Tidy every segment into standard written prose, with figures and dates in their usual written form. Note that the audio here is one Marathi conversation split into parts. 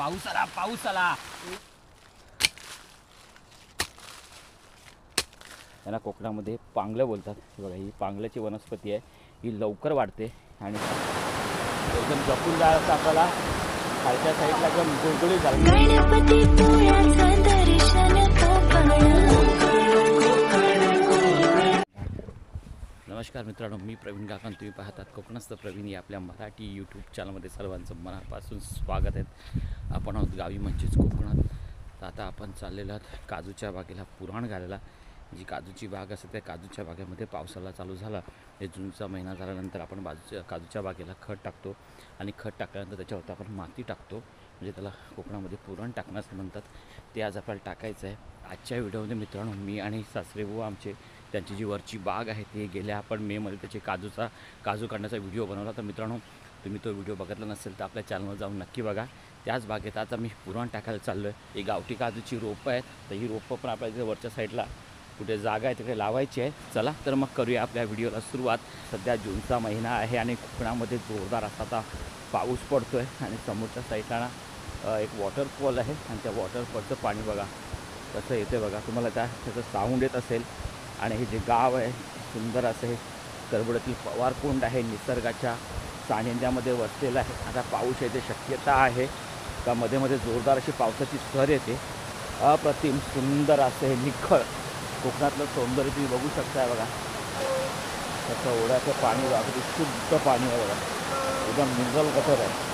पाऊस आला पाऊस आला। याला कोकणामध्ये पांगलं बोलतात। बघा ही पांगल्याची वनस्पती आहे, ही लवकर वाढते आणि एकदम जपून जायचं आपल्याला। खालच्या साईडला एकदम गुळगुळीत झालं। नमस्कार मित्रांनो, मी प्रवीण गाकान, तुम्ही पाहतात कोकणस्थ प्रवीण या आपल्या मराठी यूट्यूब चॅनलमध्ये सर्वांचं मनापासून स्वागत आहे। आपण आहोत गावी म्हणजेच कोकणात। तर आता आपण चाललेलो आहोत काजूच्या बागेला पुराण घालायला। जी काजूची बाग असते त्या काजूच्या बागेमध्ये पावसाला चालू झाला, हे जूनचा महिना झाल्यानंतर आपण काजूच्या बागेला खत टाकतो आणि खत टाकल्यानंतर त्याच्यावरती आपण माती टाकतो, म्हणजे त्याला कोकणामध्ये पुरण टाकणं असं म्हणतात। ते आज आपल्याला टाकायचं आहे। आजच्या व्हिडिओमध्ये मित्रांनो मी आणि सासरेबुवा आमचे त्यांची जी वरची बाग आहे ती गेल्या आपण मेमध्ये त्याचे काजू काढण्याचा व्हिडिओ बनवला। तर मित्रांनो तुम्ही तो व्हिडिओ बघितला नसेल तर आपल्या चॅनलवर जाऊन नक्की बघा। त्याच बागेत आता मी पुरण टाकायला चाललो आहे। ही गावठी काजूची रोपं आहेत, तर ही रोपं पण आपल्या इथे वरच्या साईडला कुठे जागा आहे तिकडे लावायची आहे। चला तर मग करूया आपल्या व्हिडिओला सुरुवात। सध्या जूनचा महिना आहे आणि कोकणामध्ये जोरदार असा आता पाऊस पडतो आहे आणि समोरच्या साईडला ना एक वॉटरफॉल आहे आणि त्या वॉटरफॉलचं पाणी बघा कसं येते बघा, तुम्हाला त्याचं साऊंड येत असेल। आणि हे जे गाव आहे सुंदर असं हे करबुड्यातील पवारकुंड आहे, निसर्गाच्या सानिध्यामध्ये वसलेलं आहे। आता पाऊस येते शक्यता आहे का मध्ये मध्ये जोरदार अशी पावसाची सर येते। अप्रतिम सुंदर असं हे निखळ कोकणातलं सौंदर्य तुम्ही बघू शकताय बघा। तसं ओढ्याचं पाणी अगदी शुद्ध पाणी आहे बघा, एकदम निर्मल गटर आहे।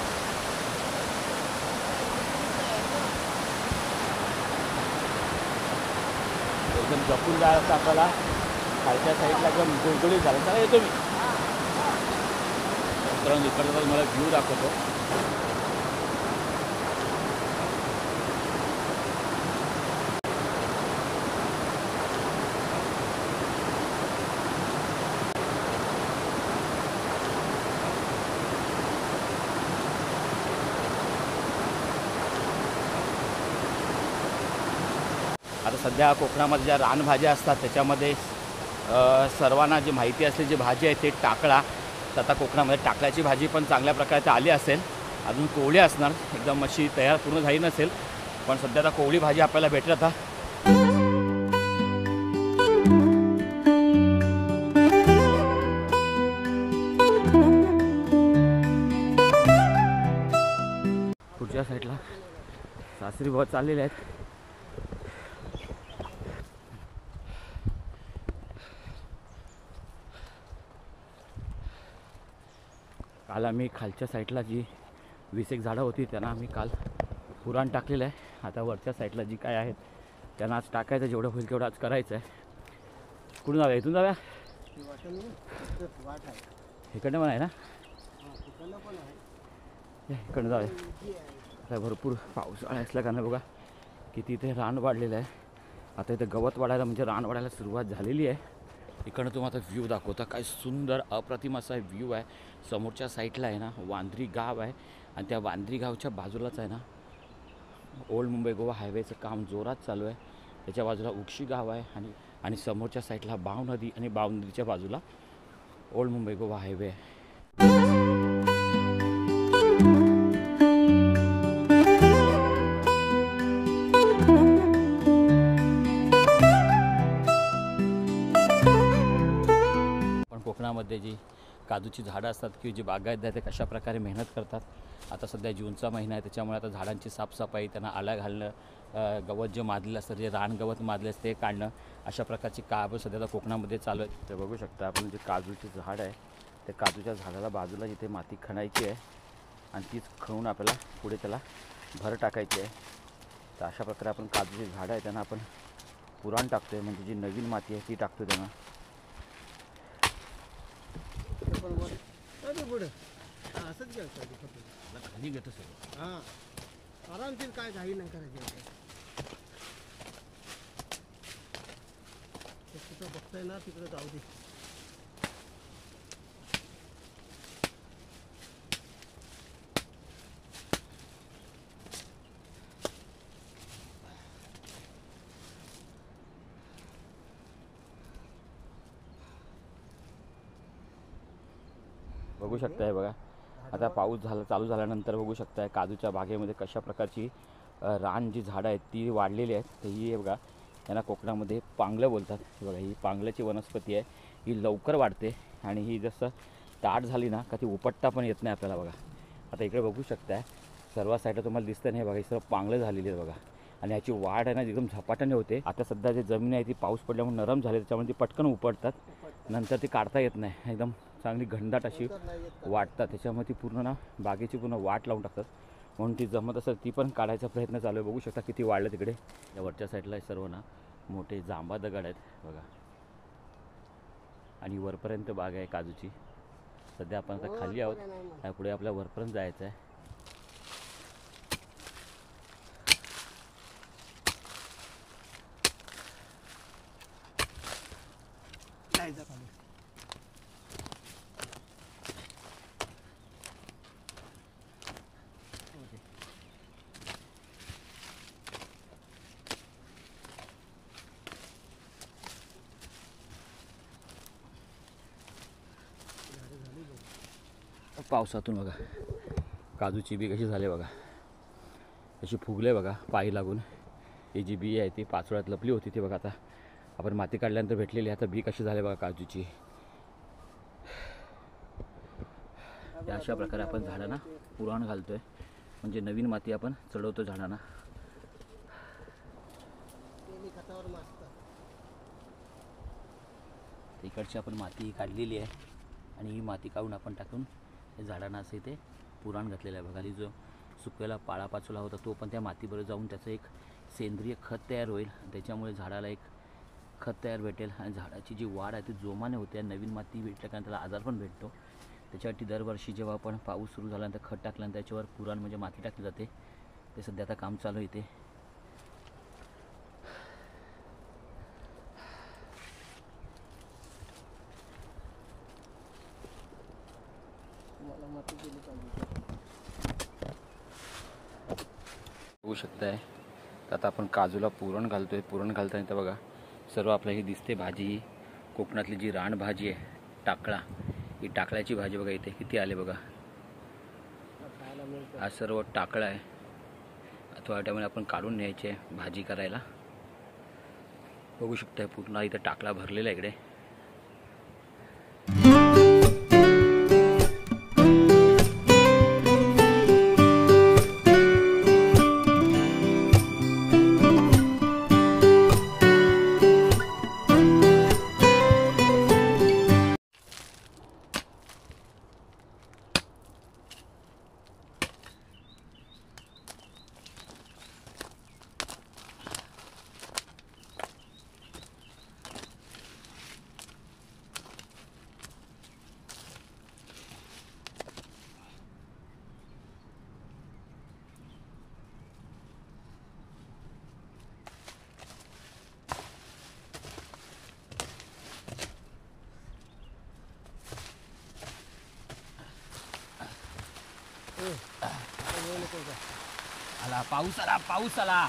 एकदम जपून जायचं आपल्याला। खालच्या साईडला एकदम गुळगुळीत झालं। चला येतो मी मित्रांनो, इकडचा मला व्ह्यू दाखवतो। आता सध्या कोकणामध्ये ज्या रानभाज्या असतात त्याच्यामध्ये सर्वांना जी माहिती असलेली जी भाजी आहे ते टाकळा। तर आता कोकणामध्ये टाकळ्याची भाजी पण चांगल्या प्रकारे आली असेल, अजून कोवळी असणार, एकदम अशी तयार पूर्ण झाली नसेल, पण सध्या आता कोवळी भाजी आपल्याला भेटत आता। पुढच्या साईडला सासरी बहुत चाललेले आहेत। काल आम्ही खालच्या साईडला जी 20 एक झाडं होती त्यांना आम्ही काल पुराण टाकलेलं आहे। आता वरच्या साईडला जी काय आहेत त्यांना आज टाकायचं, जेवढं होईल तेवढं आज करायचं आहे। कुठून जाऊया? इथून जाऊया, इकडनं पण आहे ना, इकडनं जाऊया। आता भरपूर पावसाळा असल्याकारणे बघा किती इथे रान वाढलेलं आहे। आता इथे गवत वाढायला म्हणजे रान वाढायला सुरुवात झालेली आहे। इकडनं तुम्हाला आता व्ह्यू दाखवता, काय सुंदर अप्रतिम असा व्ह्यू आहे। समोरच्या साईडला आहे ना वांद्री गाव आहे आणि त्या वांद्री गावच्या बाजूलाच आहे ना ओल्ड मुंबई गोवा हायवेचं काम जोरात चालू आहे। त्याच्या बाजूला उक्षी गाव आहे आणि समोरच्या साईडला बाव नदी आणि बाव नदीच्या बाजूला ओल्ड मुंबई गोवा हायवे आहे। कोकणामध्ये जी काजूची झाडं असतात किंवा जी बागायतदार ते कशा प्रकारे मेहनत करतात। आता सध्या जूनचा महिना आहे त्याच्यामुळे आता झाडांची साफसफाई, त्यांना आळा घालणं, गवत जे माजलेलं असतं जे रानगवत माजले असते ते काढणं, अशा प्रकारची कामं सध्या आता कोकणामध्ये चालू आहेत। ते बघू शकता आपण जे काजूचे झाड आहे त्या काजूच्या झाडाला बाजूला जिथे माती खणायची आहे आणि तीच खणून आपल्याला पुढे त्याला भर टाकायची आहे। तर अशा प्रकारे आपण काजूची झाडं आहे त्यांना आपण पुराण टाकतो आहे, म्हणजे जी नवीन माती आहे ती टाकतो त्यांना। असंच घ्यायचं खाली घेतो सर, हां आरामशीर, काय घाई नाही करायची। कुठं बघताय ना तिकडे जाऊ दे। बघू शकताय बघा आता पाऊस चालू झाल्यानंतर बघू शकताय काजूच्या बागेमध्ये कशा प्रकारची रान जी झाडं आहेत ती वाढलेली आहेत. तर ही बघा यांना कोकणामध्ये पांगलं बोलतात. हे बघा ही पांगल्याची वनस्पती आहे. ही लवकर वाढते आणि ही जसं दाट झाली ना का ती उपटता पण येत नाही आपल्याला. बघा आता इकडे बघू शकताय सर्व साईडला तुम्हाला दिसतं नाही. बघा ही सर्व पांगलं झालेली आहे बघा आणि याची वाढ आहे ना एकदम झपाट्याने होते. आता सध्या जी जमीन आहे ती पाऊस पडल्यामुळे नरम झाली त्याच्यामुळे ती पटकन उपटतात. नंतर ती काढता येत नाही. एकदम चांगली घनदाट अशी वाटतात. त्याच्यामुळे ती पूर्ण ना बागेची पूर्ण वाट लावून टाकतात. म्हणून ती जमत असेल ती पण काढायचा प्रयत्न चालू आहे. बघू शकता किती वाढलं तिकडे. या वरच्या साईडला सर्व ना मोठे जांभा दगड आहेत बघा आणि वरपर्यंत बाग आहे काजूची. सध्या आपण आता खाली आहोत. त्यापुढे आपल्या वरपर्यंत जायचं आहे. पावसातून बघा काजूची बी कशी झाली बघा कशी फुगले बघा पायी लागून. ही जी बी आहे ती पाचोळ्यात लपली होती ती बघा आता आपण माती काढल्यानंतर भेटलेली आहे. आता बी कशी झाली बघा काजूची. अशा प्रकारे आपण झाडांना पुराण घालतोय म्हणजे नवीन माती आपण चढवतो झाडांना. इकडची आपण माती काढलेली आहे आणि ही माती काढून आपण टाकून झाडांना असं इथे पुराण घातलेलं आहे बघा. आणि जो सुकलेला पाळापाचोळा होता तो पण त्या मातीबरोबर जाऊन त्याचं एक सेंद्रिय खत तयार होईल. त्याच्यामुळे झाडाला एक खत तयार भेटेल आणि झाडाची जी वाढ आहे ती जोमाने होते. नवीन माती भेटल्या कारण त्याला आजार पण भेटतो. त्याच्यासाठी दरवर्षी जेव्हा आपण पाऊस सुरू झाल्यानंतर खत टाकल्यानंतर त्याच्यावर पुराण म्हणजे माती टाकली जाते. ते सध्या आता काम चालू आहे. बघू शकताय आता आपण काजूला पुरण घालतोय. पुरण घालताना तर बघा सर्व आपल्याला ही दिसते भाजी. कोकणातली जी रान भाजी आहे टाकळा, ही टाकळ्याची भाजी बघा इथे किती आले बघा. हा सर्व टाकळा आहे. थोड्या टायमाने आपण काढून न्यायचे भाजी करायला. बघू शकताय पूर्ण इथं टाकळा भरलेला आहे इकडे. आला पाऊस आला. पाऊस आला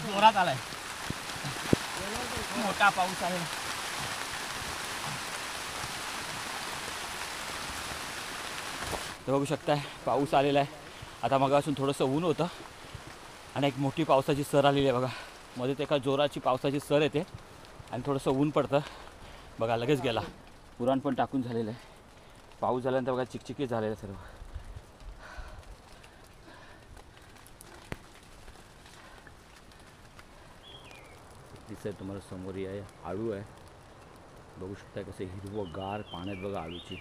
जोरात आलाय. मोठा पाऊस आहे. तर बघू शकताय पाऊस आलेला आहे. आता मगापासून थोडंसं ऊन होतं आणि एक मोठी पावसाची सर आलेली आहे बघा. मध्ये ते एका जोराची पावसाची सर येते आणि थोडंसं ऊन पडतं बघा. लगेच गेला. पुराण पण टाकून झालेलं आहे. पाऊस झाल्यानंतर बघा चिकचिकीत झालेलं आहे सर्व. दिसतंय तुम्हाला समोर आहे आळू आहे. बघू शकता कसं हिरवं गार पाण्यात बघा आळूची.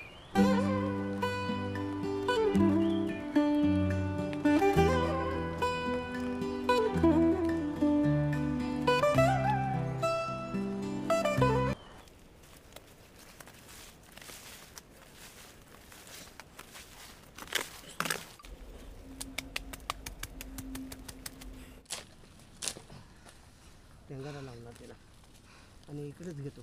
टेंगारा लावणार त्याला आणि इकडेच घेतो.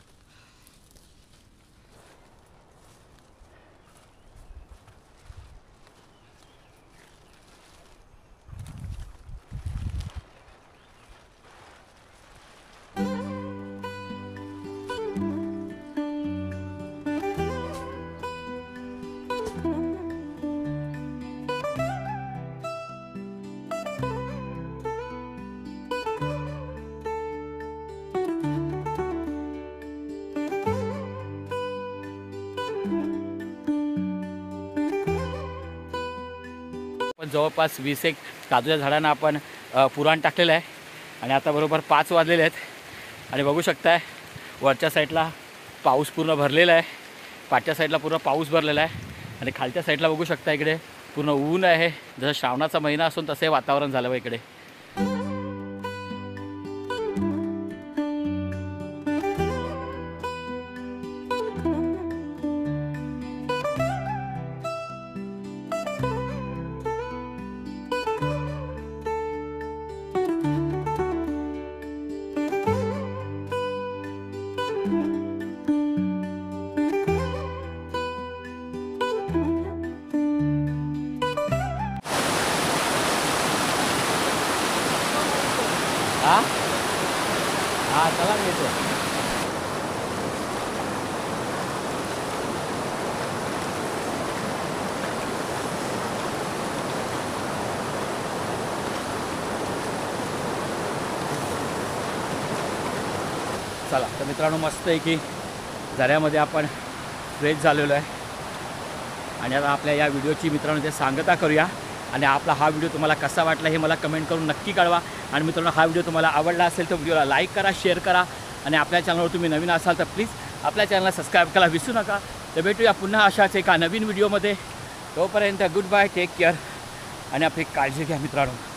पण जवळपास 20 एक काजूच्या झाडांना आपण पुराण टाकलेलं आहे आणि आता बरोबर 5 वाजलेले आहेत आणि बघू शकताय वरच्या साईडला पाऊस पूर्ण भरलेला आहे, पाठच्या साईडला पूर्ण पाऊस भरलेला आहे आणि खालच्या साईडला बघू शकता इकडे पूर्ण ऊन आहे. जसं श्रावणाचा महिना असून तसे वातावरण झालं बघ इकडे. हा हा चला मी येतो. चला तर मित्रांनो मस्त आहे की झऱ्यामध्ये आपण फ्रेश झालेलो आहे आणि आता आपल्या या व्हिडिओची मित्रांनो ते सांगता करूया आणि आपला हा व्हिडिओ तुम्हाला कसा वाटला हे मला कमेंट करून नक्की कळवा. आणि मित्रांनो हा व्हिडिओ तुम्हाला आवडला असेल तर व्हिडिओला लाईक करा, शेअर करा आणि आपल्या चॅनलवर तुम्ही नवीन असाल तर प्लीज आपल्या चॅनलला सबस्क्राईब करायला विसरू नका. तर भेटूया पुन्हा अशाच एका नवीन व्हिडिओमध्ये. तोपर्यंत गुड बाय, टेक केअर आणि आपली काळजी घ्या मित्रांनो.